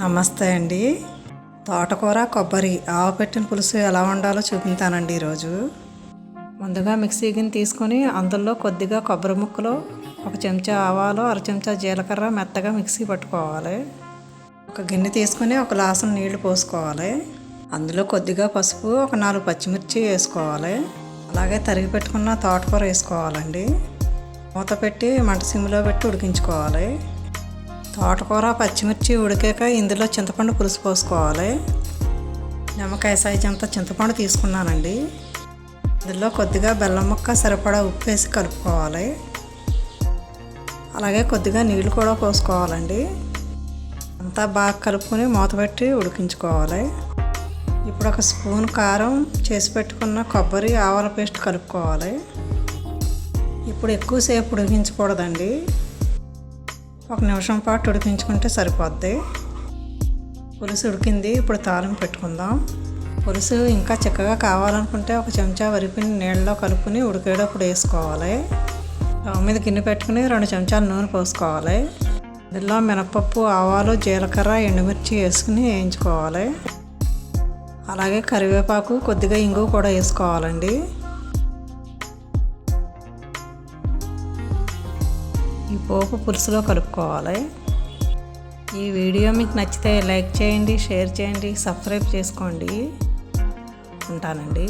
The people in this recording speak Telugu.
నమస్తే అండి. తోటకూర కొబ్బరి ఆవపెట్టిన పులుసు ఎలా వండాలో చూపించానండి ఈరోజు. ముందుగా మిక్సీ గిన్నె తీసుకొని అందులో కొద్దిగా కొబ్బరి ముక్కలు, ఒక చెంచా ఆవాలు, అర చెంచా జీలకర్ర మెత్తగా మిక్సీ పట్టుకోవాలి. ఒక గిన్నె తీసుకొని ఒక గ్లాసు నీళ్లు పోసుకోవాలి. అందులో కొద్దిగా పసుపు, ఒక 4 పచ్చిమిర్చి వేసుకోవాలి. అలాగే తరిగి పెట్టుకున్న తోటకూర వేసుకోవాలండి. మూత పెట్టి మంట సిమ్లో పెట్టి ఉడికించుకోవాలి. తోటకూర పచ్చిమిర్చి ఉడికాక ఇందులో చింతపండు పులుసు పోసుకోవాలి. నిమ్మకాయ సైజు అంత చింతపండు తీసుకున్నానండి. ఇందులో కొద్దిగా బెల్లం ముక్క, సరిపడా ఉప్పు వేసి కలుపుకోవాలి. అలాగే కొద్దిగా నీళ్లు కూడా పోసుకోవాలండి. అంతా బాగా కలుపుకొని మూత పెట్టి ఉడికించుకోవాలి. ఇప్పుడు ఒక స్పూన్ కారం, చేసి పెట్టుకున్న కొబ్బరి ఆవాల పేస్ట్ కలుపుకోవాలి. ఇప్పుడు ఎక్కువసేపు ఉడికించకూడదండి, 1 నిమిషం పాటు ఉడికించుకుంటే సరిపోద్ది. పులుసు ఉడికింది. ఇప్పుడు తాలింపు పెట్టుకుందాం. పులుసు ఇంకా చిక్కగా కావాలనుకుంటే ఒక చెంచా వరిపిండి నీళ్ళలో కలుపుకొని ఉడికేటప్పుడు వేసుకోవాలి. స్టవ్ మీద గిన్నె పెట్టుకుని 2 చెంచాలు నూనె పోసుకోవాలి. ఇందులో మినపప్పు, ఆవాలు, జీలకర్ర, ఎండుమిర్చి వేసుకుని వేయించుకోవాలి. అలాగే కరివేపాకు, కొద్దిగా ఇంగువ కూడా వేసుకోవాలండి. ఈ పోపు పులుసులో కలుపుకోవాలి. ఈ వీడియో మీకు నచ్చితే లైక్ చేయండి, షేర్ చేయండి, సబ్స్క్రైబ్ చేసుకోండి. ఉంటానండి.